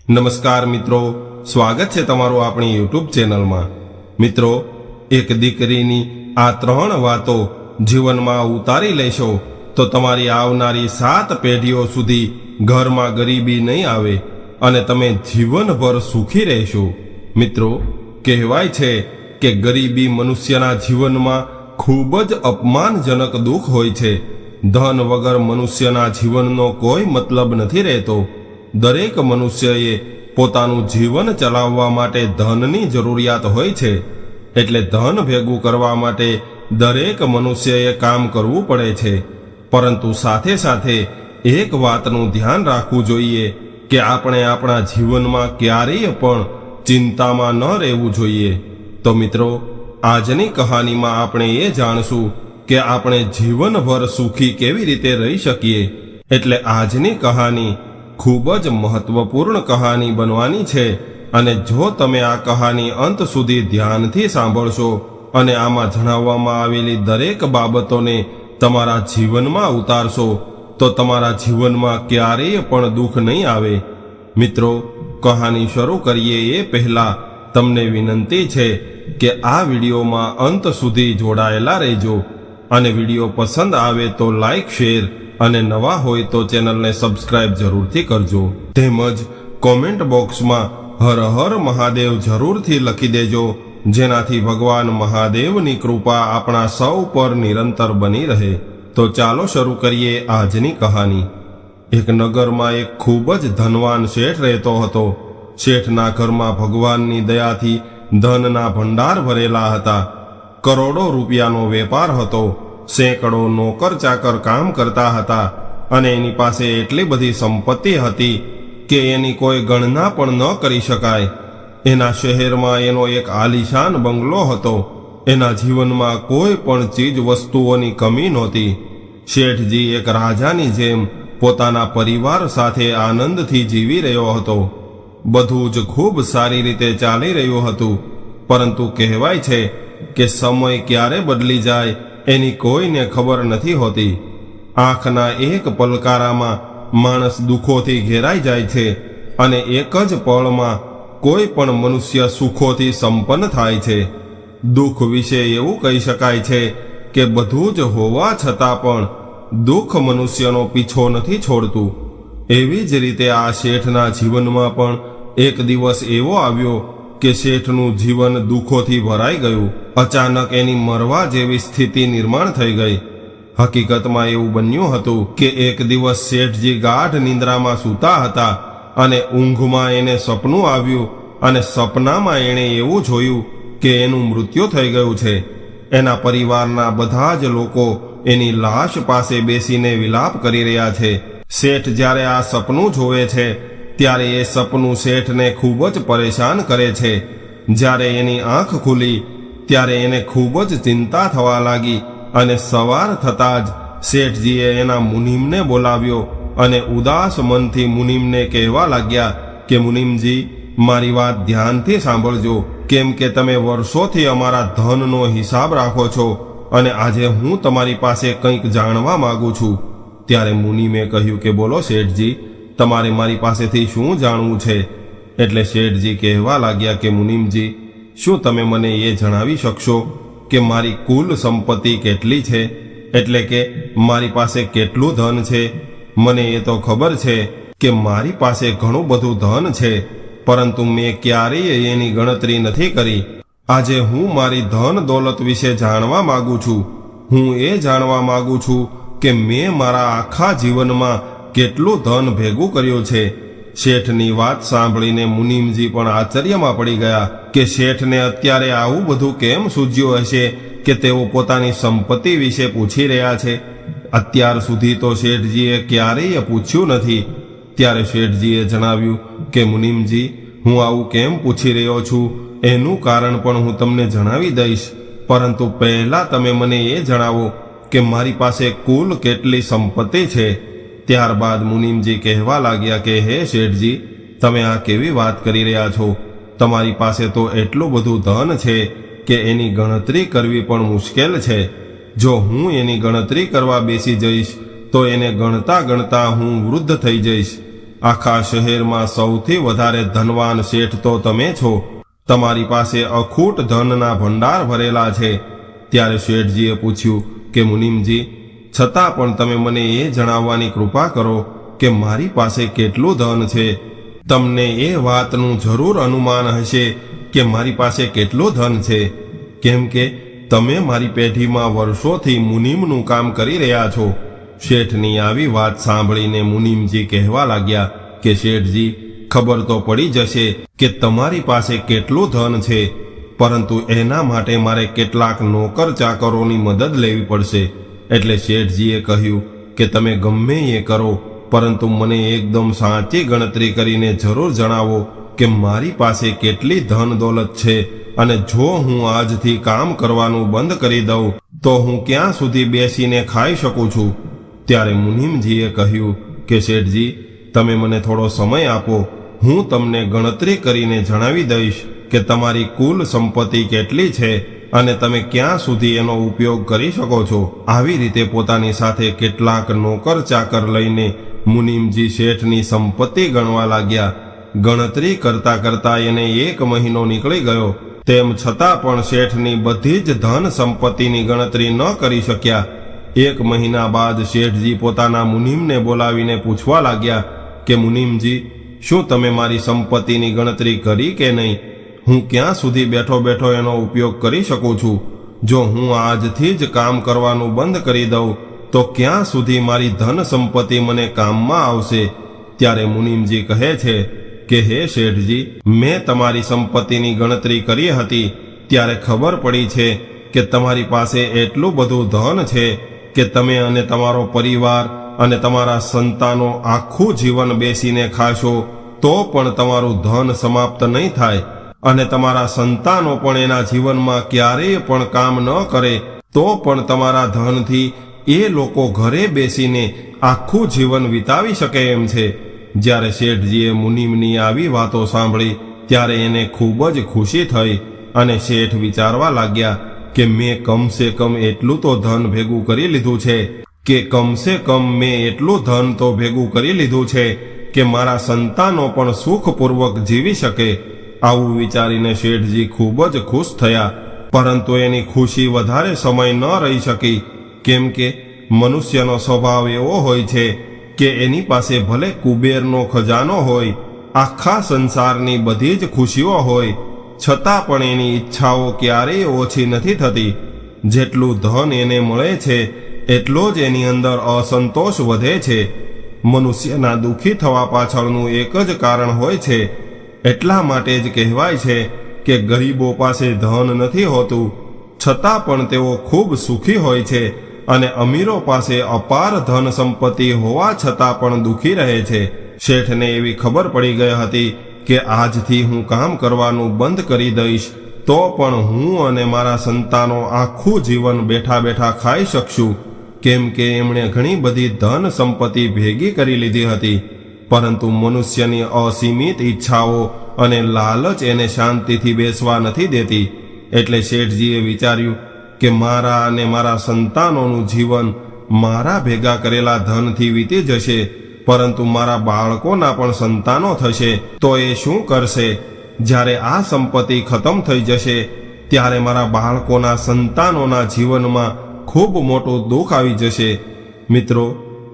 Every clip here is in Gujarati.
નમસ્કાર મિત્રો, સ્વાગત છે તમારું આપણી યુટ્યુબ ચેનલમાં। મિત્રો, એક દીકરીની આ 3 વાતો જીવનમાં ઉતારી લેશો તો તમારી આવનારી 7 પેઢીઓ સુધી ઘરમાં ગરીબી નહીં આવે અને તમે જીવનભર સુખી રહેશો। મિત્રો, કહેવાય છે કે ગરીબી મનુષ્યના જીવનમાં ખૂબ જ અપમાનજનક દુઃખ હોય છે। ધન વગર મનુષ્યના જીવનનો કોઈ મતલબ નથી રહેતો। દરેક મનુષ્યએ પોતાનું જીવન ચલાવવા માટે ધનની જરૂરિયાત હોય છે, એટલે ધન ભેગું કરવા માટે દરેક મનુષ્યએ કામ કરવું પડે છે। પરંતુ સાથે સાથે એક વાતનું ધ્યાન રાખવું જોઈએ કે આપણે આપણા જીવનમાં ક્યારેય પણ ચિંતામાં ન રહેવું જોઈએ। તો મિત્રો, આજની કહાનીમાં આપણે એ જાણશું કે આપણે જીવનભર સુખી કેવી રીતે રહી શકીએ। એટલે આજની કહાની ખૂબ જ મહત્વપૂર્ણ કહાની બનવાની છે અને જો તમે આ કહાની અંત સુધી ધ્યાનથી સાંભળશો અને આમાં જણાવવામાં આવેલી દરેક બાબતોને તમારા જીવનમાં ઉતારશો તો તમારા જીવનમાં ક્યારેય પણ દુઃખ નહીં આવે। મિત્રો, કહાની શરૂ કરીએ એ પહેલાં તમને વિનંતી છે કે આ વિડીયોમાં અંત સુધી જોડાયેલા રહેજો અને વિડીયો પસંદ આવે તો લાઈક, શેર અને નવા હોય તો ચેનલને સબસ્ક્રાઇબ જરૂરથી કરજો। તેમજ કોમેન્ટ બોક્સમાં હર હર મહાદેવ જરૂરથી લખી દેજો, જેનાથી ભગવાન મહાદેવની કૃપા આપણા સૌ પર નિરંતર બની રહે। તો ચાલો શરૂ કરીએ આજની કહાની। એક નગરમાં એક ખૂબ જ ધનવાન શેઠ રહેતો હતો। શેઠના ઘરમાં ભગવાનની દયાથી ધનના ભંડાર ભરેલા હતા। કરોડો રૂપિયાનો વેપાર હતો। સેંકડો નોકર ચાકર કામ કરતા હતા અને એની પાસે એટલી બધી સંપત્તિ હતી કે એની કોઈ ગણના પણ ન કરી શકાય। એના શહેરમાં એનો એક આલીશાન બંગલો હતો। એના જીવનમાં કોઈ પણ ચીજ વસ્તુઓની કમી નહોતી। શેઠજી એક રાજાની જેમ પોતાના પરિવાર સાથે આનંદથી જીવી રહ્યો હતો। બધું જ ખૂબ સારી રીતે ચાલી રહ્યું હતું, પરંતુ કહેવાય છે કે સમય ક્યારે બદલી જાય એની કોઈને ખબર નથી હોતી। આંખના એક પલકારામાં માણસ દુઃખોથી ઘેરાઈ જાય છે અને એક જ પળમાં કોઈ પણ મનુષ્ય સુખોથી સંપન્ન થાય છે। દુઃખ વિશે એવું કહી શકાય છે કે બધું જ હોવા છતાં પણ દુઃખ મનુષ્યનો પીછો નથી છોડતું। એવી જ રીતે આ શેઠના જીવનમાં પણ એક દિવસ એવો આવ્યો કે શેઠનું જીવન દુઃખોથી ભરાઈ ગયું। અચાનક એની મરવા જેવી સ્થિતિ નિર્માણ થઈ ગઈ। હકીકતમાં એવું બન્યું હતું કે એક દિવસ શેઠજી ગાઢ નિંદ્રામાં સૂતા હતા અને ઊંઘમાં એને સપનું આવ્યું અને સપનામાં એણે એવું જોયું કે એનું મૃત્યુ થઈ ગયું છે। એના પરિવારના બધા જ લોકો એની લાશ પાસે બેસીને વિલાપ કરી રહ્યા છે। શેઠ જ્યારે આ સપનું જોવે છે ત્યારે એ સપનું શેઠને ખૂબ જ પરેશાન કરે છે। જ્યારે એની આંખ ખુલી ત્યારે એને ખૂબ જ ચિંતા થવા લાગી અને સવાર થતાં જ શેઠજીએ એના મુનિમને બોલાવ્યો અને ઉદાસ મનથી મુનિમને કહેવા લાગ્યા કે મુનિમજી, મારી વાત ધ્યાનથી સાંભળજો, કેમ કે તમે વર્ષોથી અમારા ધનનો હિસાબ રાખો છો અને આજે હું તમારી પાસે કંઈક જાણવા માગું છું। ત્યારે મુનિમે કહ્યું કે બોલો શેઠજી, તમારે મારી પાસેથી શું જાણવું છે? એટલે શેઠજી કહેવા લાગ્યા કે મુનિમજી, શું તમે મને એ જણાવી શકશો કે મારી કુલ સંપત્તિ કેટલી છે? એટલે કે મારી પાસે કેટલું ધન છે? મને એ તો ખબર છે કે મારી પાસે ઘણું બધું ધન છે, પરંતુ મેં ક્યારેય એની ગણતરી નથી કરી। આજે હું મારી ધન દોલત વિશે જાણવા માંગુ છું। હું એ જાણવા માંગુ છું કે મેં મારા આખા જીવનમાં કેટલું ધન ભેગું કર્યું છે। શેઠની વાત સાંભળીને મુનિમજી પણ આશ્ચર્યમાં પડી ગયા કે શેઠને અત્યારે આવું બધું કેમ સૂઝ્યું હશે કે તેઓ પોતાની સંપત્તિ વિશે પૂછી રહ્યા છે। અત્યાર સુધી તો શેઠજીએ ક્યારેય પૂછ્યું નથી। ત્યારે શેઠજીએ જણાવ્યું કે મુનિમજી, હું આવું કેમ પૂછી રહ્યો છું એનું કારણ પણ હું તમને જણાવી દઈશ, પરંતુ પહેલાં તમે મને એ જણાવો કે મારી પાસે કુલ કેટલી સંપત્તિ છે। ત્યારબાદ મુનિમજી કહેવા લાગ્યા કે હે શેઠજી, તમે આ કેવી વાત કરી રહ્યા છો? તમારી પાસે તો એટલું બધું ધન છે કે એની ગણતરી કરવી પણ મુશ્કેલ છે। જો હું એની ગણતરી કરવા બેસી જઈશ તો એને ગણતા ગણતા હું વૃદ્ધ થઈ જઈશ। આખા શહેરમાં સૌથી વધારે ધનવાન શેઠ તો તમે છો. તમારી પાસે અખૂટ ધનના ભંડાર ભરેલા છે. ત્યારે શેઠજીએ પૂછ્યું કે મુનિમજી, છતાં પણ તમે મને એ જણાવવાની કૃપા કરો કે મારી પાસે કેટલું ધન છે. તમને એ વાતનું જરૂર અનુમાન હશે કે મારી પાસે કેટલું ધન છે, કેમ કે તમે મારી પેઢીમાં વર્ષોથી મુનિમનું કામ કરી રહ્યા છો. શેઠની આવી વાત સાંભળીને મુનિમજી કહેવા લાગ્યા કે શેઠજી, ખબર તો પડી જશે કે તમારી પાસે કેટલું ધન છે, પરંતુ એના માટે મારે કેટલાક નોકર ચાકરોની મદદ લેવી પડશે. એટલે શેઠજીએ કહ્યું કે તમે ગમે એ કરો, પરંતુ મને એકદમ સાચી ગણતરી કરીને જરૂર જણાવો કે મારી પાસે કેટલી ધન દોલત છે, અને જો હું આજથી કામ કરવાનું બંધ કરી દઉં તો હું ક્યાં સુધી બેસીને ખાઈ શકું છું. ત્યારે મુનિમજીએ કહ્યું કે શેઠજી, તમે મને થોડો સમય આપો, હું તમને ગણતરી કરીને જણાવી દઈશ કે તમારી કુલ સંપત્તિ કેટલી છે અને તમે ક્યાં સુધી એનો ઉપયોગ કરી શકો છો. આવી રીતે પોતાની સાથે કેટલાક નોકર ચાકર લઈને મુનિમજી શેઠની સંપત્તિ ગણવા લાગ્યા. ગણતરી કરતા કરતા એને 1 મહિનો નીકળી ગયો. તેમ છતાં પણ શેઠની બધી જ ધન સંપત્તિની ગણતરી ન કરી શક્યા. 1 મહિના બાદ શેઠજી પોતાના મુનિમને બોલાવીને પૂછવા લાગ્યા કે મુનિમજી, શું તમે મારી સંપત્તિની ગણતરી કરી કે નહીં? હું ક્યાં સુધી બેઠો બેઠો એનો ઉપયોગ કરી શકું છું? જો હું આજથી જ કામ કરવાનું બંધ કરી દઉં તો ક્યાં સુધી મારી ધન સંપત્તિ મને કામમાં આવશે? ત્યારે મુનિમજી કહે છે કે હે શેઠજી, મેં તમારી સંપત્તિની ગણતરી કરી હતી ત્યારે ખબર પડી છે કે તમારી પાસે એટલું બધું ધન છે કે તમે અને તમારો પરિવાર અને તમારા સંતાનો આખું જીવન બેસીને ખાશો તો પણ તમારું ધન સમાપ્ત નહીં થાય, અને તમારા સંતાનો પણ એના જીવનમાં ક્યારેય પણ કામ ન કરે તો પણ તમારા ધનથી એ લોકો ઘરે બેસીને આખું જીવન વિતાવી શકે એમ છે. જ્યારે શેઠજીએ મુનિમની આવી વાતો સાંભળી ત્યારે એને ખૂબ જ ખુશી થઈ, અને શેઠ વિચારવા લાગ્યા કે મેં કમસે કમ એટલું તો ધન ભેગું કરી લીધું છે મેં એટલું ધન તો ભેગું કરી લીધું છે કે મારા સંતાનો પણ સુખપૂર્વક જીવી શકે. આવું વિચારીને શેઠજી ખૂબ જ ખુશ થયા. પરંતુ એની ખુશી વધારે સમય ન રહી શકી, કેમ કે મનુષ્યનો સ્વભાવ એવો હોય છે કે એની પાસે ભલે કુબેરનો ખજાનો હોય, આખા સંસારની બધી જ ખુશીઓ હોય, છતાં પણ એની ઈચ્છાઓ ક્યારેય ઓછી નથી થતી. જેટલું ધન એને મળે છે એટલો જ એની અંદર અસંતોષ વધે છે. મનુષ્યના દુઃખી થવા પાછળનું એક જ કારણ હોય છે. એટલા માટે જ કહેવાય છે કે ગરીબો પાસે ધન નથી હોતું, છતાં પણ તેઓ ખૂબ સુખી હોય છે, અને અમીરો પાસે અપાર ધન સંપત્તિ હોવા છતાં પણ દુઃખી રહે છે. શેઠને એવી ખબર પડી ગઈ હતી કે આજથી હું કામ કરવાનું બંધ કરી દઈશ તો પણ હું અને મારા સંતાનો આખું જીવન બેઠા બેઠા ખાઈ શકશું, કેમ કે એમણે ઘણી બધી ધન સંપત્તિ ભેગી કરી લીધી હતી. પરંતુ મનુષ્યની અસીમિત ઈચ્છાઓ અને લાલચ એને શાંતિથી બેસવા નથી દેતી. એટલે શેઠજીએ વિચાર્યું કે મારા અને મારા સંતાનોનું જીવન મારા ભેગા કરેલા ધનથી વીતી જશે, પરંતુ મારા બાળકોના પણ સંતાનો થશે તો એ શું કરશે? જ્યારે આ સંપત્તિ ખતમ થઈ જશે ત્યારે મારા બાળકોના સંતાનોના જીવનમાં ખૂબ મોટું દુઃખ આવી જશે. મિત્રો,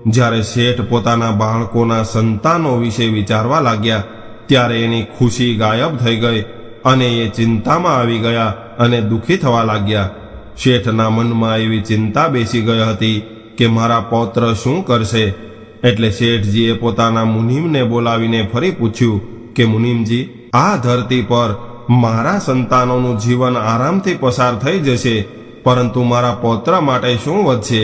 જ્યારે શેઠ પોતાના બાળકોના સંતાનો વિશે વિચારવા લાગ્યા ત્યારે એની ખુશી ગાયબ થઈ ગઈ, અને એ ચિંતામાં આવી ગયા અને દુઃખી થવા લાગ્યા. શેઠના મનમાં એવી ચિંતા બેસી ગઈ હતી કે મારા પૌત્ર શું કરશે? એટલે શેઠજીએ પોતાના મુનિમને બોલાવીને ફરી પૂછ્યું કે મુનિમજી, આ ધરતી પર મારા સંતાનોનું જીવન આરામથી પસાર થઈ જશે, પરંતુ મારા પૌત્ર માટે શું વધશે?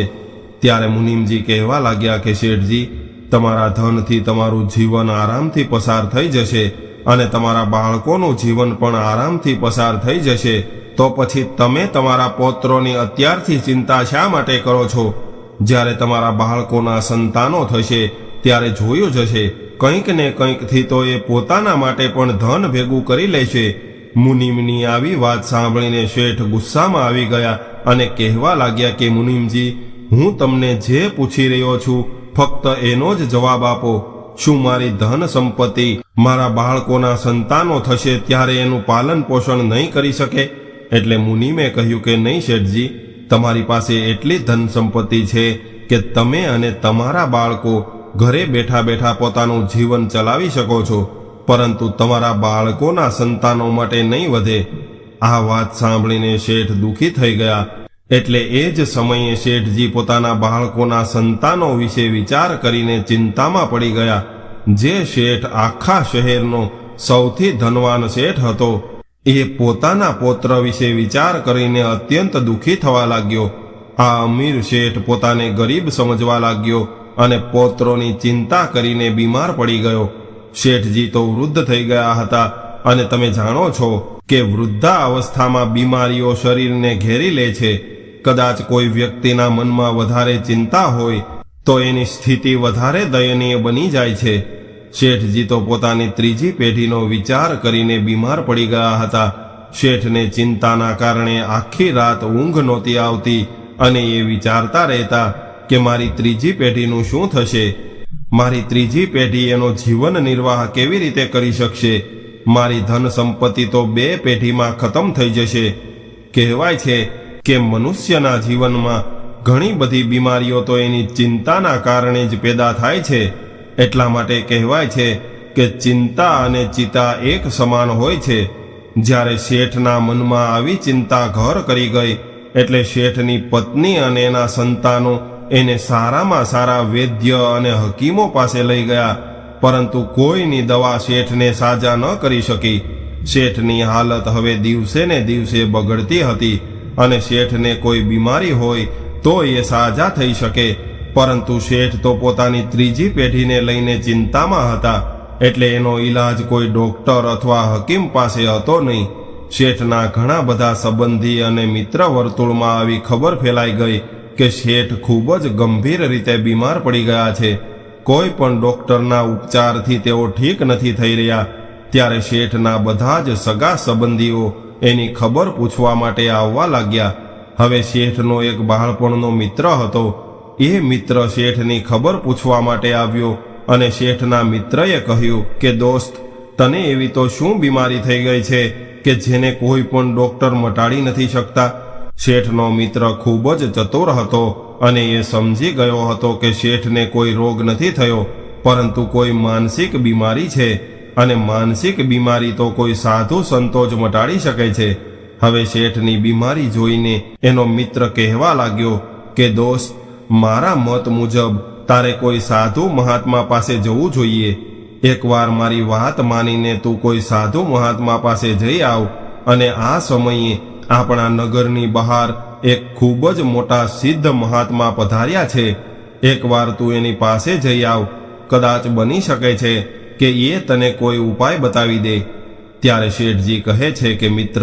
ત્યારે મુનિમજી કહેવા લાગ્યા કે શેઠજી, તમારા ધનથી તમારું જીવન આરામથી પસાર થઈ જશે અને તમારા બાળકોનું જીવન પણ આરામથી પસાર થઈ જશે, તો પછી તમે તમારા પૌત્રોની અત્યારથી ચિંતા શા માટે કરો છો? જ્યારે તમારા બાળકોના સંતાનો થશે ત્યારે જોયું જશે, કંઈક ને કંઈકથી તો એ પોતાના માટે પણ ધન ભેગું કરી લેશે. મુનિમની આવી વાત સાંભળીને શેઠ ગુસ્સામાં આવી ગયા અને કહેવા લાગ્યા કે મુનિમજી, હું તમને જે પૂછી રહ્યો છું ફક્ત એનો જ જવાબ આપો. શું મારી ધન સંપત્તિ મારા બાળકોના સંતાનો થશે ત્યારે એનું પાલન પોષણ નહીં કરી શકે? એટલે મુનિમે કહ્યું કે નહીં શેઠજી, તમારી પાસે એટલી ધન સંપત્તિ છે કે તમે અને તમારા બાળકો ઘરે બેઠા બેઠા પોતાનું જીવન ચલાવી શકો છો, પરંતુ તમારા બાળકોના સંતાનો માટે નહીં વધે. આ વાત સાંભળીને શેઠ દુઃખી થઈ ગયા. એટલે એ જ સમયે શેઠજી પોતાના બાળકોના સંતાનો વિશે વિચાર કરીને ચિંતામાં પડી ગયા. જે શેઠ આખા શહેરનો સૌથી ધનવાન શેઠ હતો, એ પોતાના પૌત્ર વિશે વિચાર કરીને અત્યંત દુઃખી થવા લાગ્યો. આ અમીર શેઠ પોતાને ગરીબ સમજવા લાગ્યો અને પૌત્રોની ચિંતા કરીને બીમાર પડી ગયો. શેઠજી તો વૃદ્ધ થઈ ગયા હતા અને તમે જાણો છો કે વૃદ્ધા અવસ્થામાં બીમારીઓ શરીરને ઘેરી લે છે. કદાચ કોઈ વ્યક્તિના મનમાં વધારે ચિંતા હોય તો એની સ્થિતિ વધારે દયનીય બની જાય છે. શેઠજી તો પોતાની ત્રીજી પેઢીનો વિચાર કરીને બીમાર પડી ગયા હતા. શેઠને ચિંતાના કારણે આખી રાત ઊંઘ નહોતી આવતી અને એ વિચારતા રહેતા કે મારી ત્રીજી પેઢીનું શું થશે? મારી ત્રીજી પેઢી એનો જીવન નિર્વાહ કેવી રીતે કરી શકશે? મારી ધન સંપત્તિ તો 2 પેઢીમાં ખતમ થઈ જશે. કહેવાય છે કે મનુષ્યના જીવનમાં ઘણી બધી બીમારીઓ તો એની ચિંતાના કારણે જ પેદા થાય છે. એટલા માટે કહેવાય છે કે ચિંતા અને ચિતા એક સમાન હોય છે. જ્યારે શેઠના મનમાં આવી ચિંતા ઘર કરી ગઈ એટલે શેઠની પત્ની અને એના સંતાનો એને સારામાં સારા વૈદ્ય અને હકીમો પાસે લઈ ગયા, પરંતુ કોઈની દવા શેઠને સાજા ન કરી શકી. શેઠની હાલત હવે દિવસે ને દિવસે બગડતી હતી અને શેઠને કોઈ બીમારી હોય તો એ સાજા થઈ શકે, પરંતુ શેઠ તો પોતાની ત્રીજી પેઢીને લઈને ચિંતામાં હતા. એટલે એનો ઈલાજ કોઈ ડોક્ટર અથવા હકીમ પાસે હતો નહીં. શેઠના ઘણા બધા સંબંધી અને મિત્ર વર્તુળમાં આવી ખબર ફેલાઈ ગઈ કે શેઠ ખૂબ જ ગંભીર રીતે બીમાર પડી ગયા છે. કોઈ પણ ડોક્ટરના ઉપચારથી તેઓ ઠીક નથી થઈ રહ્યા. ત્યારે શેઠના બધા જ સગા સંબંધીઓ એની ખબર પૂછવા માટે આવવા લાગ્યા. હવે શેઠનો એક બાળપણનો મિત્ર હતો. એ મિત્ર શેઠની ખબર પૂછવા માટે આવ્યો અને શેઠના મિત્રએ કહ્યું કે દોસ્ત, તને એવી તો શું બીમારી થઈ ગઈ છે કે જેને કોઈ પણ ડોક્ટર મટાડી નથી શકતા? શેઠનો મિત્ર ખૂબ જ ચતુર હતો અને એ સમજી ગયો હતો કે શેઠને કોઈ રોગ નથી થયો, પરંતુ કોઈ માનસિક બીમારી છે અને માનસિક બીમારી તો કોઈ સાધુ સંતો જ મટાડી શકે છે. હવે શેઠની બીમારી જોઈને એનો મિત્ર કહેવા લાગ્યો કે દોસ્ત, મારા મત મુજબ તારે કોઈ સાધુ મહાત્મા પાસે જવું જોઈએ. એકવાર મારી વાત માનીને તું કોઈ સાધુ મહાત્મા પાસે જઈ આવ. અને આ સમયે આપણા નગરની બહાર એક ખૂબ જ મોટા સિદ્ધ મહાત્મા પધાર્યા છે. એકવાર તું એની પાસે જઈ આવ. કદાચ બની શકે છે કે એ તને કોઈ ઉપાય બતાવી દે. ત્યારે શેઠજી કહે છે કે મિત્ર,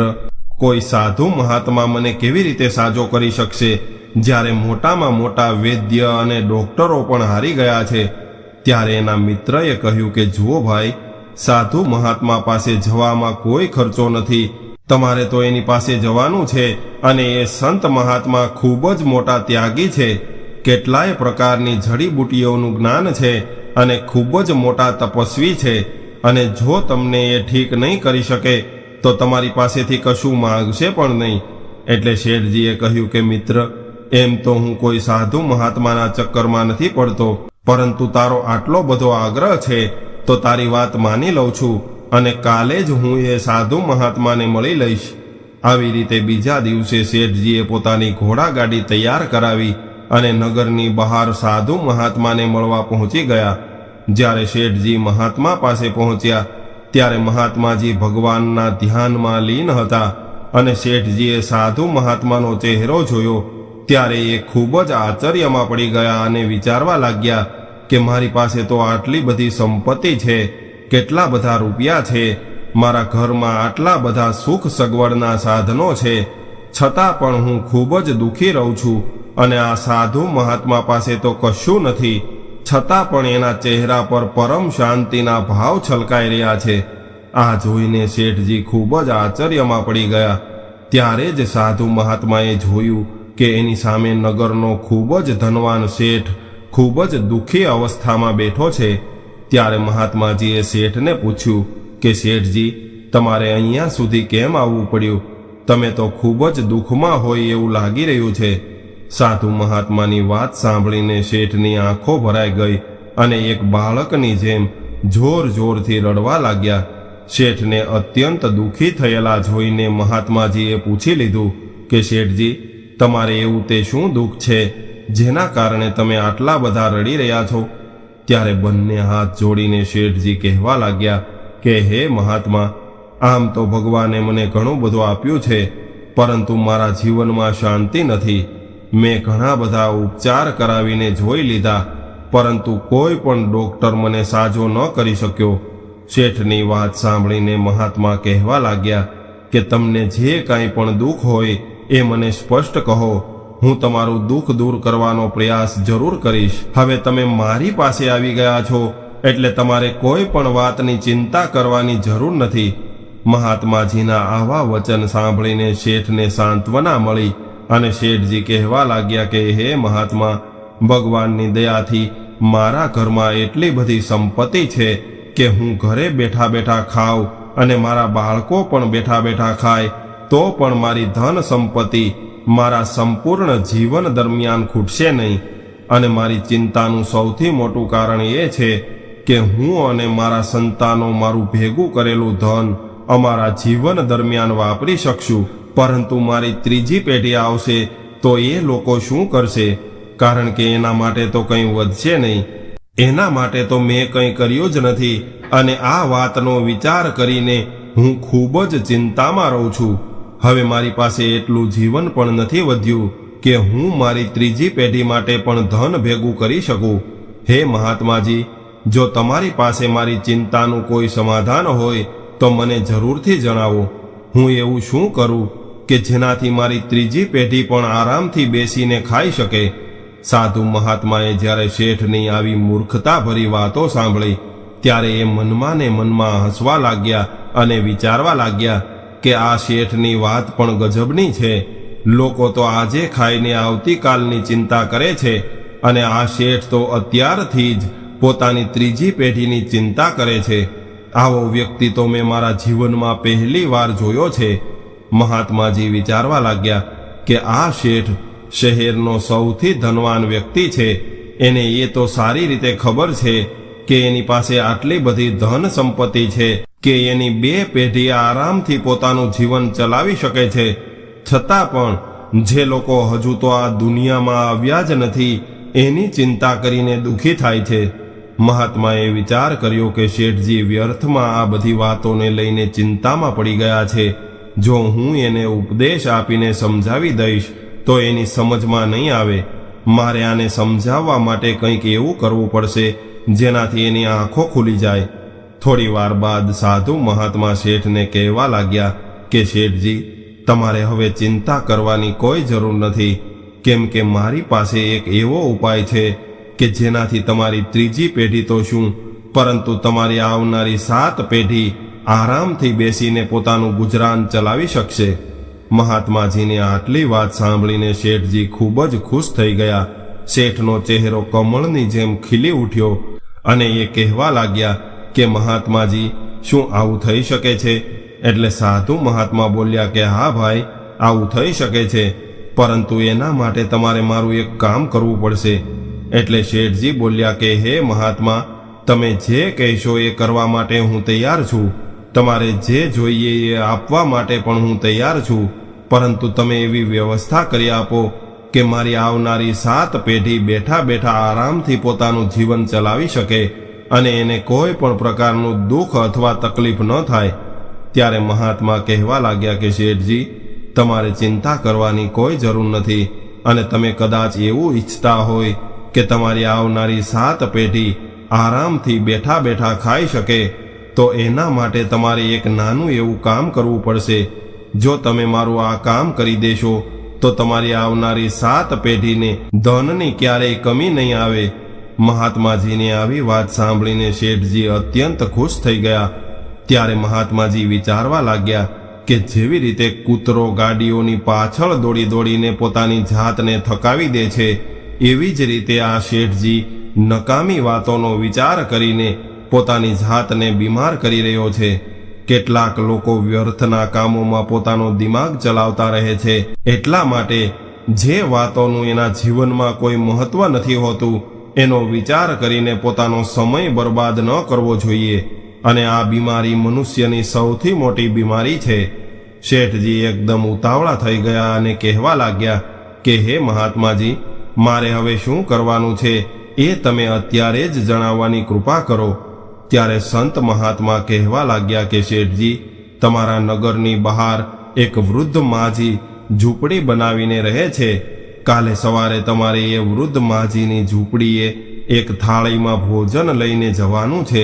કોઈ સાધુ મહાત્મા મને કેવી રીતે સાજો કરી શકશે જ્યારે મોટામાં મોટા વૈદ્ય અને ડોક્ટરો પણ હારી ગયા છે? ત્યારે એના મિત્રએ કહ્યું કે જુઓ ભાઈ, સાધુ મહાત્મા પાસે જવામાં કોઈ ખર્ચો નથી. તમારે તો એની પાસે જવાનું છે અને એ સંત મહાત્મા ખૂબ જ મોટા ત્યાગી છે. કેટલાય પ્રકારની જડીબુટીઓનું જ્ઞાન છે અને ખૂબ જ મોટા તપસ્વી છે. અને જો તમને એ ઠીક નહીં કરી શકે તો તમારી પાસેથી કશું માંગશે પણ નહીં. એટલે શેઠજીએ કહ્યું કે મિત્ર, એમ તો હું કોઈ સાધુ મહાત્માના ચક્કરમાં નથી પડતો, પરંતુ તારો આટલો બધો આગ્રહ છે તો તારી વાત માની લઉં છું અને કાલે જ હું એ સાધુ મહાત્માને મળી લઈશ. આવી રીતે બીજા દિવસે શેઠજીએ પોતાની ઘોડાગાડી તૈયાર કરાવી અને નગરની બહાર સાધુ મહાત્માને મળવા પહોંચી ગયા. જ્યારે શેઠજી મહાત્મા પાસે પહોંચ્યા ત્યારે મહાત્માજી ભગવાનના ધ્યાનમાં લીન હતા અને શેઠજીએ સાધુ મહાત્માનો ચહેરો જોયો ત્યારે એ ખૂબ જ આશ્ચર્યમાં પડી ગયા અને વિચારવા લાગ્યા કે મારી પાસે તો આટલી બધી સંપત્તિ છે, કેટલા બધા રૂપિયા છે, મારા ઘરમાં આટલા બધા સુખ સગવડના સાધનો છે, છતાં પણ હું ખૂબ જ દુઃખી રહું છું. અને આ સાધુ મહાત્મા પાસે તો કશું નથી, છતાં પણ એના ચહેરા પર પરમ શાંતિના ભાવ છલકાઈ રહ્યા છે. આ જોઈને શેઠજી ખૂબ જ આશ્ચર્યમાં પડી ગયા. ત્યારે જ સાધુ મહાત્માએ જોયું કે એની સામે નગરનો ખૂબ જ ધનવાન શેઠ ખૂબ જ દુઃખી અવસ્થામાં બેઠો છે. ત્યારે મહાત્માજીએ શેઠને પૂછ્યું કે શેઠજી, તમારે અહીંયા સુધી કેમ આવવું પડ્યું? તમે તો ખૂબ જ દુઃખમાં હોય એવું લાગી રહ્યું છે. સાધુ મહાત્માની વાત સાંભળીને શેઠની આંખો ભરાઈ ગઈ અને એક બાળકની જેમ જોર જોરથી રડવા લાગ્યા. શેઠને અત્યંત દુઃખી થયેલા જોઈને મહાત્માજીએ પૂછી લીધું કે શેઠજી, તમારે એવું તે શું દુઃખ છે જેના કારણે તમે આટલા બધા રડી રહ્યા છો? ત્યારે બંને હાથ જોડીને શેઠજી કહેવા લાગ્યા કે હે મહાત્મા, આમ તો ભગવાને મને ઘણું બધું આપ્યું છે, પરંતુ મારા જીવનમાં શાંતિ નથી. મેં ઘણા બધા ઉપચાર કરાવીને જોઈ લીધા, પરંતુ કોઈ પણ ડોક્ટર મને સાજો ન કરી શક્યો. શેઠની વાત સાંભળીને મહાત્મા કહેવા લાગ્યા કે તમને જે કાંઈ પણ દુઃખ હોય એ મને સ્પષ્ટ કહો, હું તમારું દુઃખ દૂર કરવાનો પ્રયાસ જરૂર કરીશ. હવે તમે મારી પાસે આવી ગયા છો એટલે તમારે કોઈ પણ વાતની ચિંતા કરવાની જરૂર નથી. મહાત્માજીના આવા વચન સાંભળીને શેઠને સાંત્વના મળી અને શેઠજી કહેવા લાગ્યા કે હે મહાત્મા, ભગવાનની દયાથી મારા ઘરમાં એટલી બધી સંપત્તિ છે કે હું ઘરે બેઠા બેઠા ખાઉં અને મારા બાળકો પણ બેઠા બેઠા ખાય તો પણ મારી ધન સંપત્તિ મારા સંપૂર્ણ જીવન દરમિયાન ખૂટશે નહીં. અને મારી ચિંતાનું સૌથી મોટું કારણ એ છે કે હું અને મારા સંતાનો મારું ભેગું કરેલું ધન અમારા જીવન દરમિયાન વાપરી શકશું, પરંતુ મારી ત્રીજી પેઢી આવશે તો એ લોકો શું કરશે? કારણ કે એના માટે તો કંઈ વધશે નહીં. એના માટે તો મેં કંઈ કર્યું જ નથી અને આ વાતનો વિચાર કરીને હું ખૂબ જ ચિંતામાં રહું છું. હવે મારી પાસે એટલું જીવન પણ નથી વધ્યું કે હું મારી ત્રીજી પેઢી માટે પણ ધન ભેગું કરી શકું. હે મહાત્માજી, જો તમારી પાસે મારી ચિંતાનું કોઈ સમાધાન હોય તો મને જરૂરથી જણાવો. હું એવું શું કરું કે જેનાથી મારી ત્રીજી પેઢી પણ આરામથી બેસીને ખાઈ શકે? સાધુ મહાત્માએ જ્યારે શેઠની આવી મૂર્ખતાભરી વાતો સાંભળી ત્યારે એ મનમાં ને મનમાં હસવા લાગ્યા અને વિચારવા લાગ્યા કે આ શેઠની વાત પણ ગજબની છે. લોકો તો આજે ખાઈને આવતીકાલની ચિંતા કરે છે અને આ શેઠ તો અત્યારથી જ પોતાની ત્રીજી પેઢીની ચિંતા કરે છે. આવો વ્યક્તિ તો મેં મારા જીવનમાં પહેલી વાર જોયો છે. મહાત્માજી વિચારવા લાગ્યા કે આ શેઠ શહેરનો સૌથી ધનવાન વ્યક્તિ છે. એને એ તો સારી રીતે ખબર છે કે એની પાસે આટલી બધી ધન સંપત્તિ છે કે એની 2 પેઢી આરામથી પોતાનું જીવન ચલાવી શકે છે. છતાં પણ જે લોકો હજુ તો આ દુનિયામાં આવ્યા જ નથી એની ચિંતા કરીને દુઃખી થાય છે. મહાત્માએ વિચાર કર્યો કે શેઠજી વ્યર્થમાં આ બધી વાતોને લઈને ચિંતામાં પડી ગયા છે. જો હું એને ઉપદેશ આપીને સમજાવી દઈશ તો એની સમજમાં નહીં આવે. મારે આને સમજાવવા માટે કંઈક એવું કરવું પડશે જેનાથી એની આંખો ખુલી જાય. થોડી વાર બાદ સાધુ મહાત્મા શેઠને કહેવા લાગ્યા કે શેઠજી, તમારે હવે ચિંતા કરવાની કોઈ જરૂર નથી, કેમ કે મારી પાસે એક એવો ઉપાય છે કે જેનાથી તમારી ત્રીજી પેઢી તો શું, પરંતુ તમારી આવનારી 7 પેઢી આરામથી બેસીને પોતાનું ગુજરાન ચલાવી શકશે. મહાત્માજીની આટલી વાત સાંભળીને શેઠજી ખૂબ જ ખુશ થઈ ગયા. શેઠનો ચહેરો કમળની જેમ ખીલી ઉઠ્યો અને એ કહેવા લાગ્યા કે મહાત્માજી, શું આવું થઈ શકે છે? એટલે સાધુ મહાત્મા બોલ્યા કે હા ભાઈ, આવું થઈ શકે છે, પરંતુ એના માટે તમારે મારું એક કામ કરવું પડશે. એટલે શેઠજી બોલ્યા કે હે મહાત્મા, તમે જે કહેશો એ કરવા માટે હું તૈયાર છું. તમારે જે જોઈએ એ આપવા માટે પણ હું તૈયાર છું, પરંતુ તમે એવી વ્યવસ્થા કરી આપો કે મારી આવનારી 7 પેઢી બેઠા બેઠા આરામથી પોતાનું જીવન ચલાવી શકે અને એને કોઈ પણ પ્રકારનું દુઃખ અથવા તકલીફ ન થાય. ત્યારે મહાત્મા કહેવા લાગ્યા કે શેઠજી, તમારે ચિંતા કરવાની કોઈ જરૂર નથી અને તમે કદાચ એવું ઈચ્છતા હોય કે તમારી આવનારી 7 પેઢી આરામથી બેઠા બેઠા ખાઈ શકે તો એના માટે તમારે એક નાનું એવું કામ કરવું પડશે. જો તમે મારું આ કામ કરી દેશો તો તમારી આવનારી 7 પેઢીને ધનની ક્યારેય કમી નહીં આવે. મહાત્માજીની આવી વાત સાંભળીને શેઠજી અત્યંત ખુશ થઈ ગયા. ત્યારે મહાત્માજી વિચારવા લાગ્યા કે જેવી રીતે કૂતરો ગાડીઓની પાછળ દોડી દોડીને પોતાની જાતને થકાવી દે છે, એવી જ રીતે આ શેઠજી નકામી વાતોનો વિચાર કરીને પોતાની જાતને બીમાર કરી રહ્યો છે. કેટલાક લોકો વ્યર્થના કામોમાં પોતાનો દિમાગ ચલાવતા રહે છે. એટલા માટે જે વાતોનું એના જીવનમાં કોઈ મહત્વ નથી હોતું એનો વિચાર કરીને પોતાનો સમય બરબાદ ન કરવો જોઈએ. અને આ બીમારી મનુષ્યની સૌથી મોટી બીમારી છે. શેઠજી એકદમ ઉતાવળા થઈ ગયા અને કહેવા લાગ્યા કે હે મહાત્માજી, મારે હવે શું કરવાનું છે એ તમે અત્યારે જ જણાવવાની કૃપા કરો. ત્યારે સંત મહાત્મા કહેવા લાગ્યા કે શેઠજી, તમારા નગરની બહાર એક વૃદ્ધ માજી ઝૂંપડી બનાવીને રહે છે. કાલે સવારે તમારે એ વૃદ્ધ માજીની ઝૂંપડીએ એક થાળીમાં ભોજન લઈને જવાનું છે.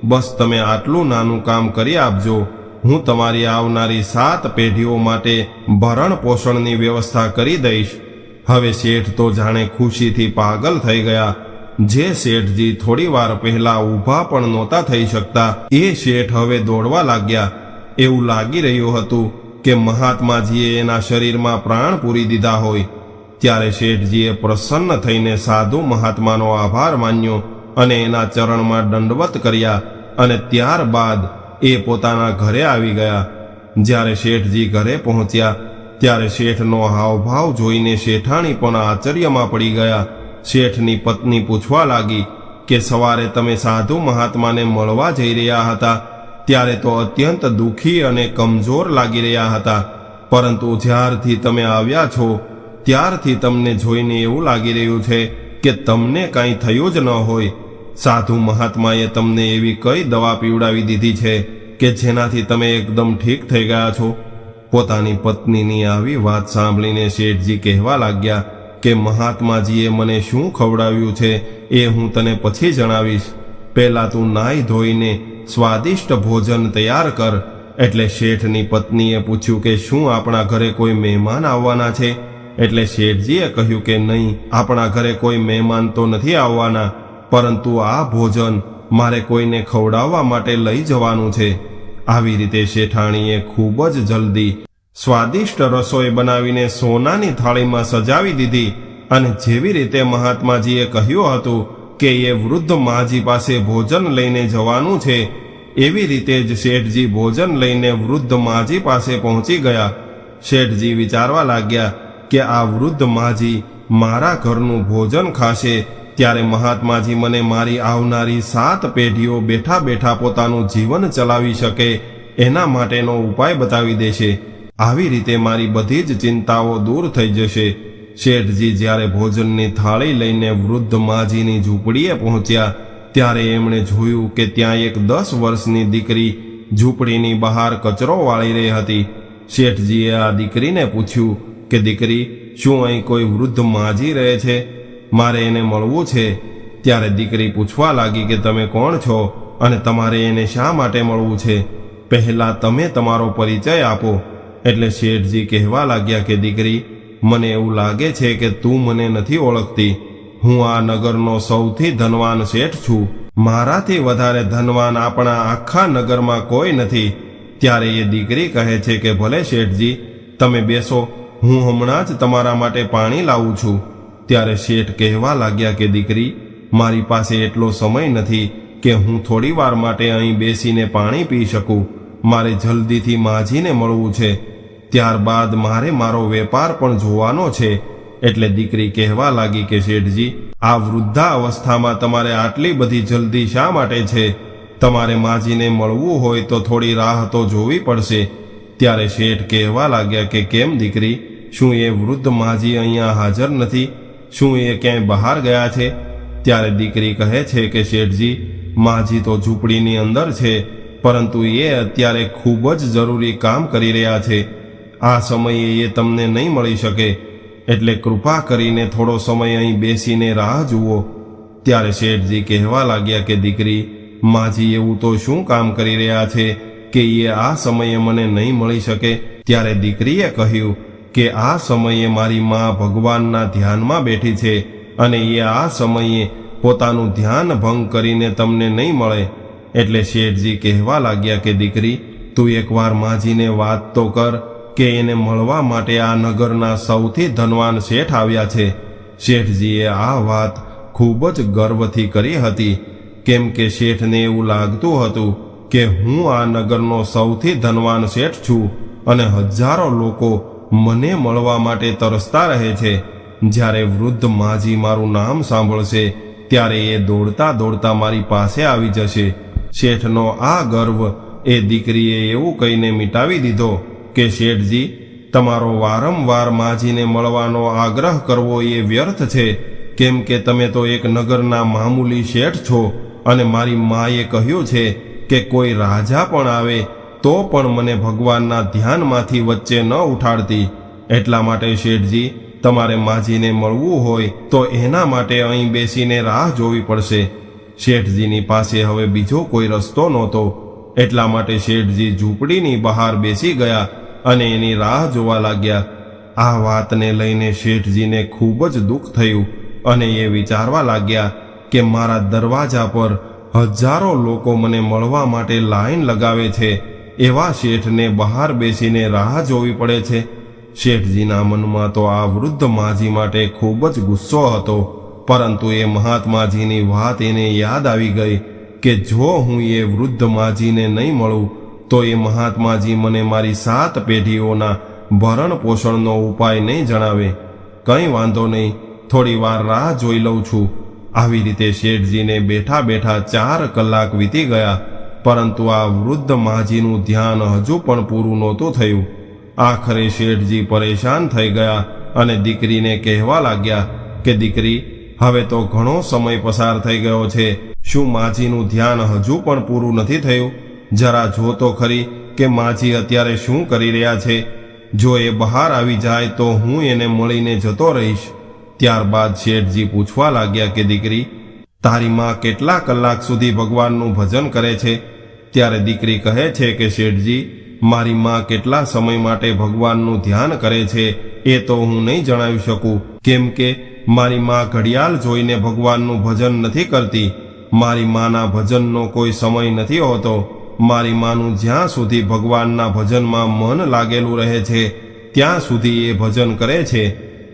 બસ તમે આટલું નાનું કામ કરી આપજો. હું તમારી આવનારી 7 પેઢીઓ માટે ભરણ પોષણની વ્યવસ્થા કરી દઈશ. હવે શેઠ તો જાણે ખુશીથી પાગલ થઈ ગયા. જે શેઠજી થોડી વાર પહેલા ઊભા પણ નહોતા થઈ શકતા, એ શેઠ હવે દોડવા લાગ્યા. એવું લાગી રહ્યું હતું કે મહાત્માજીએ એના શરીરમાં પ્રાણ પૂરી દીધા હોય. ત્યારે શેઠજીએ પ્રસન્ન થઈને સાધુ મહાત્માનો આભાર માન્યો અને એના ચરણમાં દંડવત કર્યા અને ત્યારબાદ એ પોતાના ઘરે આવી ગયા. જ્યારે શેઠજી ઘરે પહોંચ્યા ત્યારે શેઠનો હાવભાવ જોઈને શેઠાણી પણ આશ્ચર્યમાં પડી ગયા. શેઠની પત્ની પૂછવા લાગી કે સવારે તમે સાધુ મહાત્માને મળવા જઈ રહ્યા હતા ત્યારે તો અત્યંત દુઃખી અને કમજોર લાગી રહ્યા હતા, પરંતુ જ્યારથી તમે આવ્યા છો ત્યારથી તમને જોઈને એવું લાગી રહ્યું છે કે તમને કાંઈ થયું જ ન હોય. સાધુ મહાત્માએ તમને એવી કઈ દવા પીવડાવી દીધી છે કે જેનાથી તમે એકદમ ઠીક થઈ ગયા છો? પોતાની પત્નીની આવી વાત સાંભળીને શેઠજી કહેવા લાગ્યા કે મહાત્માજીએ મને શું ખવડાવ્યું છે એ હું તને પછી જણાવીશ. પહેલાં તું નાહી ધોઈને સ્વાદિષ્ટ ભોજન તૈયાર કર. એટલે શેઠની પત્નીએ પૂછ્યું કે શું આપણા ઘરે કોઈ મહેમાન આવવાના છે? એટલે શેઠજીએ કહ્યું કે નહીં, આપણા ઘરે કોઈ મહેમાન તો નથી આવવાના, પરંતુ આ ભોજન મારે કોઈને ખવડાવવા માટે લઈ જવાનું છે. આવી રીતે શેઠાણીએ ખૂબ જ જલ્દી સ્વાદિષ્ટ રસોઈ બનાવીને સોનાની થાળીમાં સજાવી દીધી. અને જેવી રીતે મહાત્માજીએ કહ્યું હતું કે એ વૃદ્ધ માજી પાસે ભોજન લઈને જવાનું છે, એવી રીતે જ શેઠજી ભોજન લઈને વૃદ્ધ માજી પાસે પહોંચી ગયા. શેઠજી વિચારવા લાગ્યા કે આ વૃદ્ધ માજી મારા ઘરનું ભોજન ખાશે ત્યારે મહાત્માજી મને મારી આવનારી 7 પેઢીઓ બેઠા બેઠા પોતાનું જીવન ચલાવી શકે એના માટેનો ઉપાય બતાવી દેશે. આવી રીતે મારી બધી જ ચિંતાઓ દૂર થઈ જશે. શેઠજી જ્યારે ભોજનની થાળી લઈને વૃદ્ધ માજીની ઝૂંપડીએ પહોંચ્યા ત્યારે એમણે જોયું કે ત્યાં એક 10 વર્ષની દીકરી ઝૂંપડીની બહાર કચરો વાળી રહી હતી. શેઠજીએ આ દીકરીને પૂછ્યું કે દીકરી, શું અહીં કોઈ વૃદ્ધ માજી રહે છે? મારે એને મળવું છે. ત્યારે દીકરી પૂછવા લાગી કે તમે કોણ છો અને તમારે એને શા માટે મળવું છે? પહેલાં તમે તમારો પરિચય આપો. એટલે શેઠજી કહેવા લાગ્યા કે દીકરી, મને એવું લાગે છે કે તું મને નથી ઓળખતી. હું આ નગરનો સૌથી ધનવાન શેઠ છું. મારાથી વધારે ધનવાન આપણા આખા નગરમાં કોઈ નથી. ત્યારે એ દીકરી કહે છે કે ભલે શેઠજી, તમે બેસો, હું હમણાં જ તમારા માટે પાણી લાવું છું. ત્યારે શેઠ કહેવા લાગ્યા કે દીકરી, મારી પાસે એટલો સમય નથી કે હું થોડી વાર માટે અહીં બેસીને પાણી પી શકું. મારે જલ્દીથી માજીને મળવું છે. ત્યારબાદ મારે મારો વેપાર પણ જોવાનો છે. એટલે દીકરી કહેવા લાગી કે શેઠજી, આ વૃદ્ધાવસ્થામાં તમારે આટલી બધી જલ્દી શા માટે છે? તમારે માજીને મળવું હોય તો થોડી રાહ તો જોવી પડશે. ત્યારે શેઠ કહેવા લાગ્યા કે કેમ દીકરી, શું એ વૃદ્ધ માજી અહીંયા હાજર નથી? શું એ ક્યાંય બહાર ગયા છે? ત્યારે દીકરી કહે છે કે શેઠજી, માજી તો ઝૂંપડીની અંદર છે, પરંતુ એ અત્યારે ખૂબ જ જરૂરી કામ કરી રહ્યા છે. આ સમયે એ તમને નહીં મળી શકે, એટલે કૃપા કરીને થોડો સમય અહીં બેસીને રાહ જુઓ. ત્યારે શેઠજી કહેવા લાગ્યા કે દીકરી, માજી એવું તો શું કામ કરી રહ્યા છે કે એ આ સમયે મને નહીં મળી શકે? ત્યારે દીકરીએ કહ્યું કે આ સમયે મારી મા ભગવાનના ધ્યાનમાં બેઠી છે અને એ આ સમયે પોતાનું ધ્યાન ભંગ કરીને તમને નહીં મળે. એટલે શેઠજી કહેવા લાગ્યા કે દીકરી, તું એકવાર માજીને વાત તો કર કે એને મળવા માટે આ નગરના સૌથી ધનવાન શેઠ આવ્યા છે. શેઠજીએ આ વાત ખૂબ જ ગર્વથી કરી હતી. કેમ કે શેઠને એવું લાગતું હતું કે હું આ નગરનો સૌથી ધનવાન શેઠ છું અને હજારો લોકો મને મળવા માટે તરસતા રહે છે. જ્યારે વૃદ્ધ માજી મારું નામ સાંભળશે ત્યારે એ દોડતા દોડતા મારી પાસે આવી જશે. શેઠનો આ ગર્વ એ દીકરીએ એવું કહીને મિટાવી દીધો કે શેઠજી, તમારો વારંવાર માજીને મળવાનો આગ્રહ કરવો એ વ્યર્થ છે, કેમ કે તમે તો એક નગરના મામૂલી શેઠ છો અને મારી માએ કહ્યું છે કે કોઈ રાજા પણ આવે તો પણ મને ભગવાનના ધ્યાનમાંથી વચ્ચે ન ઉઠાડતી. એટલા માટે શેઠજી, તમારે માજીને મળવું હોય તો એના માટે અહીં બેસીને રાહ જોવી પડશે. શેઠજીની પાસે હવે બીજો કોઈ રસ્તો નહોતો. એટલા માટે શેઠજી ઝૂંપડીની બહાર બેસી ગયા અને એની રાહ જોવા લાગ્યા. આ વાતને લઈને શેઠજીને ખૂબ જ દુઃખ થયું અને એ વિચારવા લાગ્યા કે મારા દરવાજા પર હજારો લોકો મને મળવા માટે લાઈન લગાવે છે, એવા શેઠને બહાર બેસીને રાહ જોવી પડે છે. શેઠજીના મનમાં તો આ વૃદ્ધ માજી માટે ખૂબ જ ગુસ્સો હતો, પરંતુ એ મહાત્માજીની વાત એને યાદ આવી ગઈ કે જો હું એ વૃદ્ધ માજીને નહીં મળું તો એ મહાત્માજી મને મારી 7 પેઢીઓના ભરણ પોષણનો ઉપાય નહીં જણાવે. કંઈ વાંધો નહીં, થોડી વાર રાહ જોઈ લઉં છું. આવી રીતે શેઠજીને બેઠા બેઠા 4 કલાક વીતી ગયા, પરંતુ આ વૃદ્ધ માજીનું ધ્યાન હજુ પણ પૂરું નહોતું થયું. આખરે શેઠજી પરેશાન થઈ ગયા અને દીકરીને કહેવા લાગ્યા કે દીકરી, હવે તો ઘણો સમય પસાર થઈ ગયો છે. શું માજીનું ધ્યાન હજુ પણ પૂરું નથી થયું? જરા જો તો ખરી કે માજી અત્યારે શું કરી રહ્યા છે. જો એ બહાર આવી જાય તો હું એને મળીને જતો રહીશ. ત્યારબાદ શેઠજી પૂછવા લાગ્યા કે દીકરી, તારી માં કેટલા કલાક સુધી ભગવાનનું ભજન કરે છે? ત્યારે દીકરી કહે છે કે શેઠજી, મારી માં કેટલા સમય માટે ભગવાનનું ધ્યાન કરે છે એ તો હું નહીં જણાવી શકું, કેમ કે મારી માં ઘડિયાળ જોઈને ભગવાનનું ભજન નથી કરતી. મારી માના ભજનનો કોઈ સમય નથી હોતો. મારી માનું જ્યાં સુધી ભગવાનના ભજનમાં મન લાગેલું રહે છે ત્યાં સુધી એ ભજન કરે છે.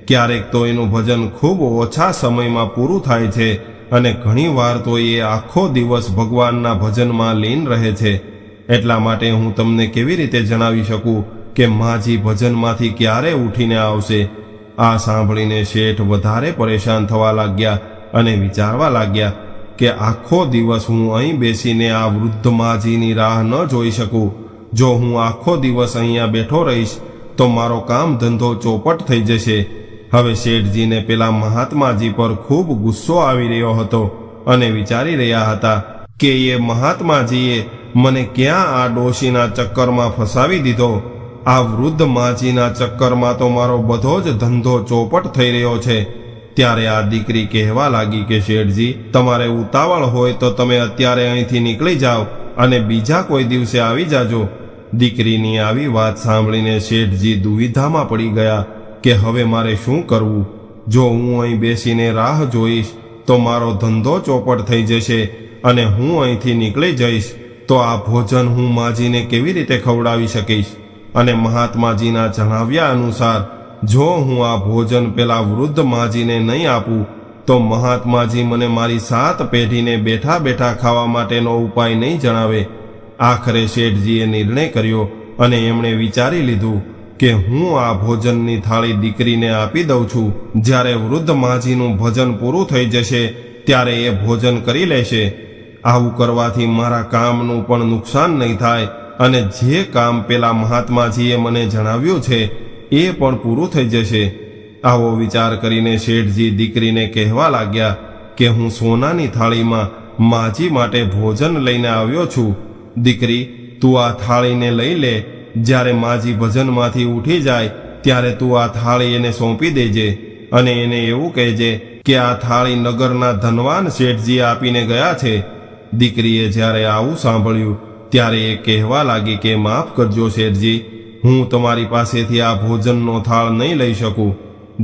ક્યારેક તો એનું ભજન ખૂબ ઓછા સમયમાં પૂરું થાય છે અને ઘણીવાર તો એ આખો દિવસ ભગવાનના ભજનમાં લીન રહે છે. એટલા માટે હું તમને કેવી રીતે જણાવી શકું કે માજી ભજનમાંથી ક્યારે ઉઠીને આવશે? આ સાંભળીને શેઠ વધારે પરેશાન થવા લાગ્યા અને વિચારવા લાગ્યા કે આખો દિવસ હું અહીં બેસીને આ વૃદ્ધ માજીની રાહ ન જોઈ શકું. જો હું આખો દિવસ અહીંયા બેઠો રહીશ તો મારો કામ ધંધો ચોપટ થઈ જશે. હવે શેઠજીને પેલા મહાત્માજી પર ખૂબ ગુસ્સો આવી રહ્યો હતો અને વિચારી રહ્યા હતા કે એ મહાત્માજીએ મને ક્યાં આ ડોશીના ચક્કરમાં ફસાવી દીધો. આ વૃદ્ધ માજીના ચક્કરમાં તો મારો બધો જ ધંધો ચોપટ થઈ રહ્યો છે. ત્યારે આ દીકરી કહેવા લાગી કે શેઠજી, તમારે ઉતાવળ હોય તો તમે અત્યારે અહીંથી નીકળી જાઓ અને બીજા કોઈ દિવસે આવી જાજો. દીકરીની આવી વાત સાંભળીને શેઠજી દુવિધામાં પડી ગયા કે હવે મારે શું કરવું. જો હું અહીં બેસીને રાહ જોઈશ તો મારો ધંધો ચોપટ થઈ જશે અને હું અહીંથી નીકળી જઈશ તો આ ભોજન હું માજીને કેવી રીતે ખવડાવી શકીશ? અને મહાત્માજીના જણાવ્યા અનુસાર જો હું આ ભોજન પેલા વૃદ્ધ માજીને નહીં આપું તો મહાત્માજી મને મારી 7 પેઢીને બેઠા બેઠા ખાવા માટેનો ઉપાય નહીં જણાવે. આખરે શેઠજીએ નિર્ણય કર્યો અને એમણે વિચારી લીધું કે હું આ ભોજનની થાળી દીકરીને આપી દઉં છું. જ્યારે વૃદ્ધ માજીનું ભજન પૂરું થઈ જશે ત્યારે એ ભોજન કરી લેશે. આવું કરવાથી મારા કામનું પણ નુકસાન નહીં થાય અને જે કામ પેલા મહાત્માજીએ મને જણાવ્યું છે એ પણ પૂરું થઈ જશે. આવો વિચાર કરીને શેઠજી દીકરીને કહેવા લાગ્યા કે હું સોનાની થાળીમાં માજી માટે ભોજન લઈને આવ્યો છું. દીકરી, તું આ થાળીને લઈ લે. જ્યારે માજી ભજનમાંથી ઉઠી જાય ત્યારે તું આ થાળી એને સોંપી દેજે અને એને એવું કહેજે કે આ થાળી નગરના ધનવાન શેઠજી આપીને ગયા છે. દીકરીએ જ્યારે આવું સાંભળ્યું ત્યારે એ કહેવા લાગી કે માફ કરજો શેઠજી, હું તમારી પાસેથી આ ભોજનનો થાળ નહીં લઈ શકું.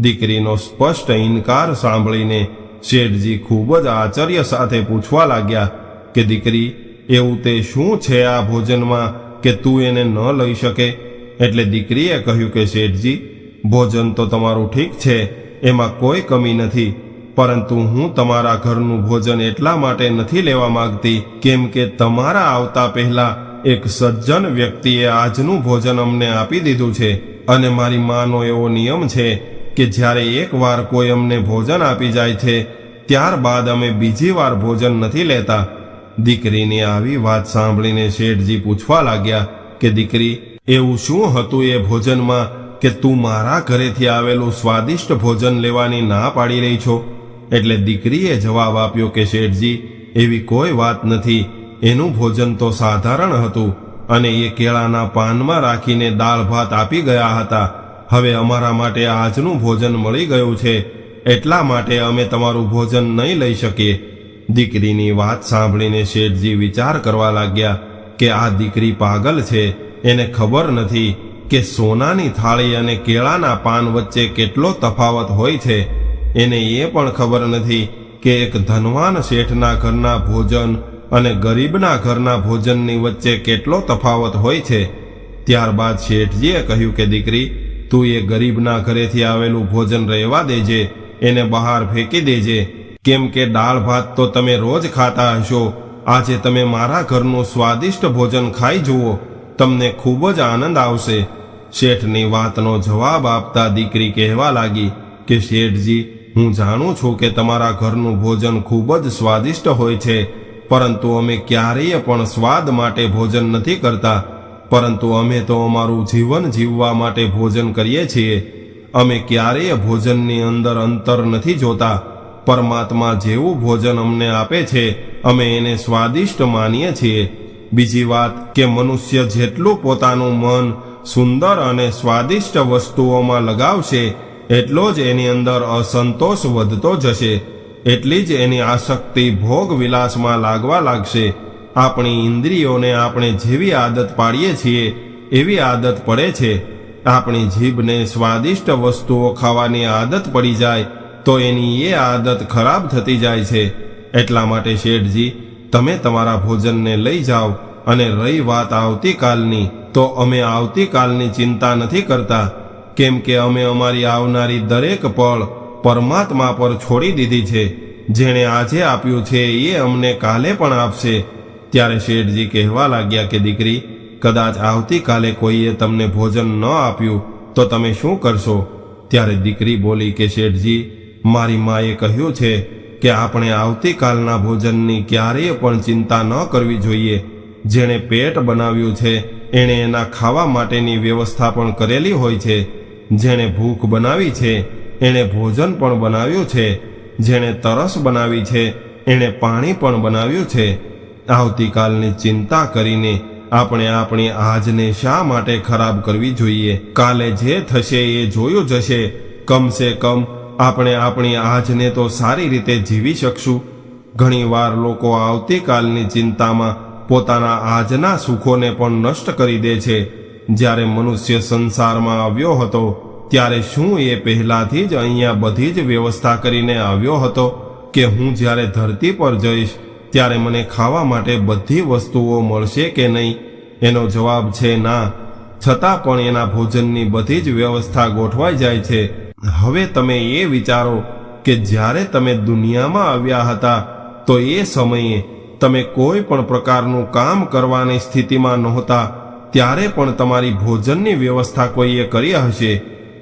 દીકરીનો સ્પષ્ટ ઇનકાર સાંભળીને શેઠજી ખૂબ જ આશ્ચર્ય સાથે પૂછવા લાગ્યા કે દીકરી, એવું તે શું છે આ ભોજનમાં કે તું એને ન લઈ શકે? એટલે દીકરીએ કહ્યું કે શેઠજી, ભોજન તો તમારું ઠીક છે, એમાં કોઈ કમી નથી, પરંતુ હું તમારા ઘરનું ભોજન એટલા માટે નથી લેવા માંગતી કેમ કે તમારા આવતા પહેલા એક સજ્જન વ્યક્તિએ આજનું ભોજન અમને આપી દીધું છે, અને મારી માનો એવો નિયમ છે કે જ્યારે એકવાર કોઈ અમને ભોજન આપી જાય છે ત્યારબાદ અમે બીજી વાર ભોજન નથી લેતા. દીકરીની આવી વાત સાંભળીને શેઠજી પૂછવા લાગ્યા કે દીકરી, એવું શું હતું એ ભોજનમાં કે તું મારા ઘરેથી આવેલું સ્વાદિષ્ટ ભોજન લેવાની ના પાડી રહી છો? એટલે દીકરીએ જવાબ આપ્યો કે શેઠજી, એવી કોઈ વાત નથી. એનું ભોજન તો સાધારણ હતું અને એ કેળાના પાનમાં રાખીને દાળ ભાત આપી ગયા હતા. હવે અમારા માટે આજનું ભોજન મળી ગયું છે, એટલા માટે અમે તમારું ભોજન નહીં લઈ શકીએ. દીકરીની વાત સાંભળીને શેઠજી વિચાર કરવા લાગ્યા કે આ દીકરી પાગલ છે. એને ખબર નથી કે સોનાની થાળી અને કેળાના પાન વચ્ચે કેટલો તફાવત હોય છે. એને એ પણ ખબર નથી કે એક ધનવાન શેઠના ઘરના ભોજન અને ગરીબના ઘરના ભોજનની વચ્ચે કેટલો તફાવત હોય છે. ત્યારબાદ શેઠજીએ કહ્યું કે દીકરી, તું એ ગરીબના ઘરેથી આવેલું ભોજન રહેવા દેજે, એને બહાર ફેંકી દેજે. કેમ કે દાળ ભાત તો તમે રોજ ખાતા હશો. આજે તમે મારા ઘરનું સ્વાદિષ્ટ ભોજન ખાઈ જુઓ, તમને ખૂબ જ આનંદ આવશે. શેઠની વાતનો જવાબ આપતા દીકરી કહેવા લાગી કે શેઠજી, હું જાણું છું કે તમારા ઘરનું ભોજન ખૂબ જ સ્વાદિષ્ટ હોય છે, પરંતુ અમે ક્યારેય પણ સ્વાદ માટે ભોજન નથી કરતા, પરંતુ અમે તો અમારું જીવન જીવવા માટે ભોજન કરીએ છીએ. અમે ક્યારેય ભોજનની અંદર અંતર નથી જોતા. પરમાત્મા જેવું ભોજન અમને આપે છે અમે એને સ્વાદિષ્ટ માનીએ છીએ. બીજી વાત કે મનુષ્ય જેટલું પોતાનું મન સુંદર અને સ્વાદિષ્ટ વસ્તુઓમાં લગાવશે એટલો જ એની અંદર અસંતોષ વધતો જશે, એટલી જ એની આસક્તિ ભોગ વિલાસમાં લાગવા લાગશે. આપણી ઇન્દ્રિયોને આપણે જેવી આદત પાડીએ છીએ એવી આદત પડે છે. આપણી જીભને સ્વાદિષ્ટ વસ્તુઓ ખાવાની આદત પડી જાય તો એની એ આદત ખરાબ થતી જાય છે. એટલા માટે શેઠજી, તમે તમારા ભોજનને લઈ જાઓ. અને રહી વાત આવતીકાલની, તો અમે આવતીકાલની ચિંતા નથી કરતા, કેમ કે અમે અમારી આવનારી દરેક પળ પરમાત્મા પર છોડી દીધી છે. જેણે આજે આપ્યું છે એ અમને કાલે પણ આપશે. ત્યારે શેઠજી કહેવા લાગ્યા કે દીકરી, કદાચ આવતીકાલે કોઈએ તમને ભોજન ન આપ્યું તો તમે શું કરશો? ત્યારે દીકરી બોલી કે શેઠજી, મારી માએ કહ્યું છે કે આપણે આવતીકાલના ભોજનની ક્યારેય પણ ચિંતા ન કરવી જોઈએ. જેણે પેટ બનાવ્યું છે એણે એના ખાવા માટેની વ્યવસ્થા પણ કરેલી હોય છે. જેણે ભૂખ બનાવી છે એણે ભોજન પણ બનાવ્યું છે. જેણે તરસ બનાવી છે એણે પાણી પણ બનાવ્યું છે. આવતીકાલની ચિંતા કરીને આપણે આપણી આજને શા માટે ખરાબ કરવી જોઈએ? કાલે જે થશે એ જોયું જશે. કમસે કમ આપણે આપણી આજને તો સારી રીતે જીવી શકશું. ઘણીવાર લોકો આવતીકાલની ચિંતામાં પોતાના આજના સુખોને પણ નષ્ટ કરી દે છે. જ્યારે મનુષ્ય સંસારમાં આવ્યો હતો ત્યારે શું એ પહેલાથી જ અહીંયા બધી જ વ્યવસ્થા કરીને આવ્યો હતો કે હું જ્યારે ધરતી પર જઈશ ત્યારે મને ખાવા માટે બધી વસ્તુઓ મળશે કે નહીં? એનો જવાબ છે ના. છતાં પણ એના ભોજનની બધી જ વ્યવસ્થા ગોઠવાઈ જાય છે. હવે તમે એ વિચારો કે જ્યારે તમે દુનિયામાં આવ્યા હતા તો એ સમયે તમે કોઈ પણ પ્રકારનું કામ કરવાની સ્થિતિમાં નહોતા, ત્યારે પણ તમારી ભોજનની વ્યવસ્થા કોઈએ કરી હશે.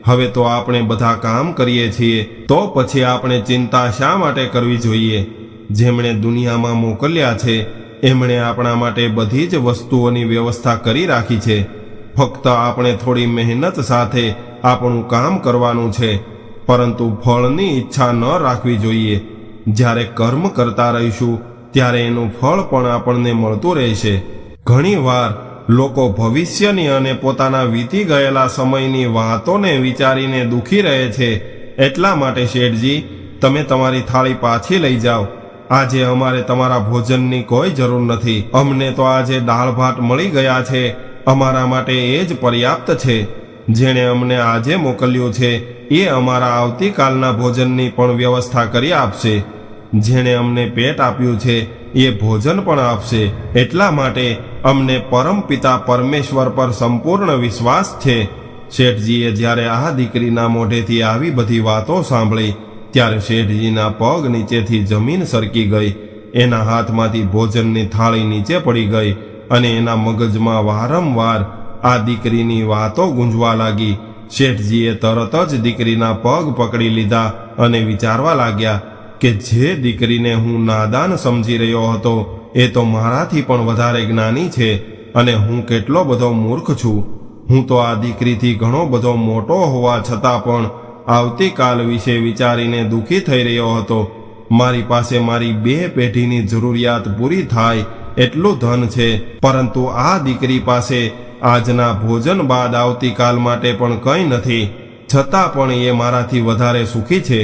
હવે તો આપણે બધા કામ કરીએ છીએ, તો પછી આપણે ચિંતા શા માટે કરવી જોઈએ? જેમણે દુનિયામાં મોકલ્યા છે એમણે આપણા માટે બધી જ વસ્તુઓની વ્યવસ્થા કરી રાખી છે. ફક્ત આપણે થોડી મહેનત સાથે આપણું કામ કરવાનું છે, પરંતુ ફળની ઈચ્છા ન રાખવી જોઈએ. જ્યારે કર્મ કરતા રહીશું ત્યારે એનું ફળ પણ આપણને મળતું રહેશે. ઘણીવાર લોકો ભવિષ્યની અને પોતાના વીતી ગયેલા સમયની વાતોને વિચારીને દુઃખી રહે છે. એટલા માટે શેઠજી, તમે તમારી થાળી પાછી લઈ જાઓ. આજે અમારે તમારા ભોજનની કોઈ જરૂર નથી. અમને તો આજે દાળ ભાત મળી ગયા છે, અમારા માટે એ જ પર્યાપ્ત છે. જેણે અમને આજે મોકલ્યું છે એ અમારા આવતીકાલના ભોજનની પણ વ્યવસ્થા કરી આપશે. જેણે અમને પેટ આપ્યું છે એ ભોજન પણ આપશે. એટલા માટે અમને પરમપિતા પરમેશ્વર પર સંપૂર્ણ વિશ્વાસ છે. શેઠજીએ જ્યારે આ દીકરીના મોઢેથી આવી બધી વાતો સાંભળી ત્યારે શેઠજીના પગ નીચેથી જમીન સરકી ગઈ. એના હાથમાંથી ભોજનની થાળી નીચે પડી ગઈ અને એના મગજમાં વારંવાર આ દીકરીની વાતો ગુંજવા લાગી. શેઠજીએ તરત જ દીકરીના પગ પકડી લીધા અને વિચારવા લાગ્યા કે જે દીકરીને હું નાદાન સમજી રહ્યો હતો એ તો મારાથી પણ વધારે જ્ઞાની છે અને હું કેટલો બધો મૂર્ખ છું. હું તો આ દીકરીથી ઘણો બધો મોટો હોવા છતાં પણ આવતીકાલ વિશે વિચારીને દુઃખી થઈ રહ્યો હતો. મારી પાસે મારી 2 પેઢીની જરૂરિયાત પૂરી થાય એટલું ધન છે, પરંતુ આ દીકરી પાસે આજના ભોજન બાદ આવતીકાલ માટે પણ કંઈ નથી. છતાં પણ એ મારાથી વધારે સુખી છે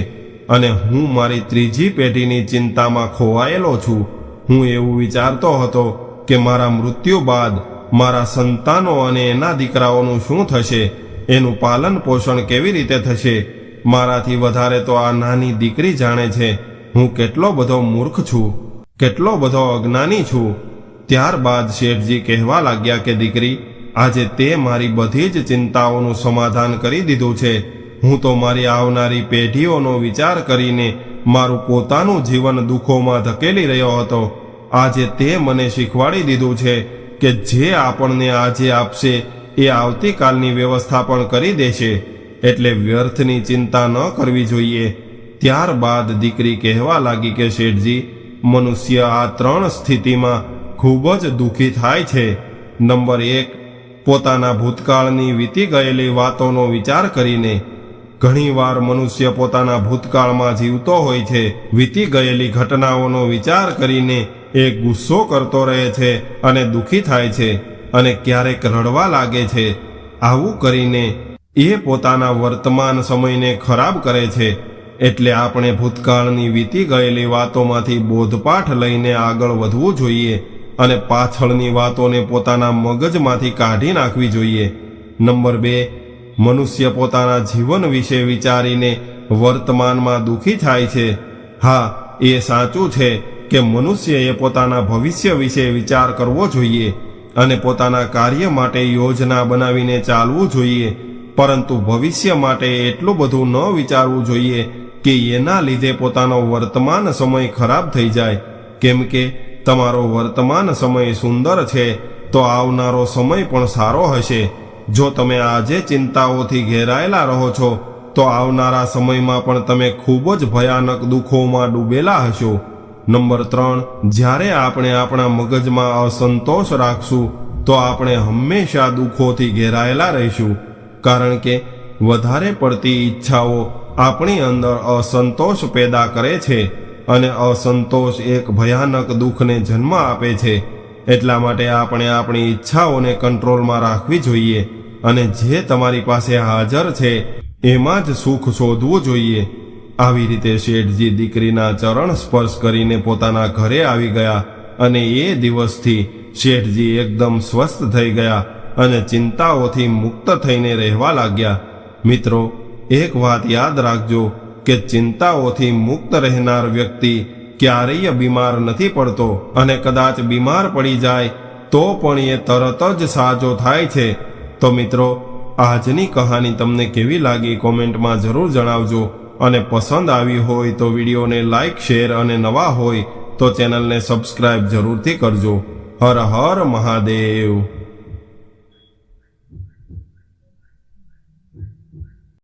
અને હું મારી 3જી પેઢીની ચિંતામાં ખોવાયેલો છું. હું એવું વિચારતો હતો કે મારા મૃત્યુ બાદ મારા સંતાનો અને એના દીકરાઓનું શું થશે, એનું પાલન પોષણ કેવી રીતે થશે. મારાથી વધારે તો આ નાની દીકરી જાણે છે હું કેટલો બધો મૂર્ખ છું, કેટલો બધો અજ્ઞાની છું. ત્યારબાદ શેઠજી કહેવા લાગ્યા કે દીકરી, આજે તે મારી બધી જ ચિંતાઓનું સમાધાન કરી દીધું છે. હું તો મારી આવનારી પેઢીઓનો વિચાર કરીને મારું પોતાનું જીવન દુઃખોમાં ધકેલી રહ્યો હતો. આજે તે મને શીખવાડી દીધું છે કે જે આપણને આજે આપશે એ આવતીકાલની વ્યવસ્થા પણ કરી દેશે, એટલે વ્યર્થની ચિંતા ન કરવી જોઈએ. ત્યારબાદ દીકરી કહેવા લાગી કે શેઠજી, મનુષ્ય આ 3 સ્થિતિમાં ખૂબ જ દુઃખી થાય છે. નંબર 1, પોતાના ભૂતકાળની વીતી ગયેલી વાતોનો વિચાર કરીને. ઘણીવાર મનુષ્ય પોતાના ભૂતકાળમાં જીવતો હોય છે. વીતી ગયેલી ઘટનાઓનો વિચાર કરીને એ ગુસ્સો કરતો રહે છે અને દુઃખી થાય છે અને ક્યારેક રડવા લાગે છે. આવું કરીને એ પોતાના વર્તમાન સમયને ખરાબ કરે છે. એટલે આપણે ભૂતકાળની વીતી ગયેલી વાતોમાંથી બોધપાઠ લઈને આગળ વધવું જોઈએ અને પાછળની વાતોને પોતાના મગજમાંથી કાઢી નાખવી જોઈએ. નંબર 2, મનુષ્ય પોતાના જીવન વિશે વિચારીને વર્તમાનમાં દુઃખી થાય છે. હા, એ સાચું છે કે મનુષ્યએ પોતાના ભવિષ્ય વિશે વિચાર કરવો જોઈએ અને પોતાના કાર્ય માટે યોજના બનાવીને ચાલવું જોઈએ, પરંતુ ભવિષ્ય માટે એટલું બધું ન વિચારવું જોઈએ કે એના લીધે પોતાનો વર્તમાન સમય ખરાબ થઈ જાય. કેમ કે તમારો વર્તમાન સમય સુંદર છે તો આવનારો સમય પણ સારો હશે. જો તમે આજે ચિંતાઓથી ઘેરાયેલા રહો છો તો આવનારા સમયમાં પણ તમે ખૂબ જ ભયાનક દુઃખોમાં ડૂબેલા હશો. નંબર 3, જ્યારે આપણે આપણા મગજમાં અસંતોષ રાખશું તો આપણે હંમેશા દુઃખોથી ઘેરાયેલા રહીશું, કારણ કે વધારે પડતી ઈચ્છાઓ આપણી અંદર અસંતોષ પેદા કરે છે અને અસંતોષ એક ભયાનક દુઃખને જન્મ આપે છે. એટલા માટે આપણે આપણી ઈચ્છાઓને કંટ્રોલમાં રાખવી જોઈએ અને જે તમારી પાસે હાજર છે એમાં જ સુખ શોધવું જોઈએ. આવી રીતે શેઠજી દીકરીના ચરણ સ્પર્શ કરીને પોતાના ઘરે આવી ગયા અને એ દિવસથી શેઠજી એકદમ સ્વસ્થ થઈ ગયા અને ચિંતાઓથી મુક્ત થઈને રહેવા લાગ્યા. મિત્રો, એક વાત યાદ રાખજો કે ચિંતાઓથી મુક્ત રહેનાર વ્યક્તિ ક્યારેય બીમાર નથી પડતો અને કદાચ બીમાર પડી જાય તો પણ એ તરત જ સાજો થાય છે. તો મિત્રો, આજની કહાની તમને કેવી લાગી કોમેન્ટમાં જરૂર જણાવજો અને પસંદ આવી હોય તો વિડીયોને લાઈક, શેર અને નવા હોય તો ચેનલને સબસ્ક્રાઇબ જરૂરથી કરજો. હર હર મહાદેવ.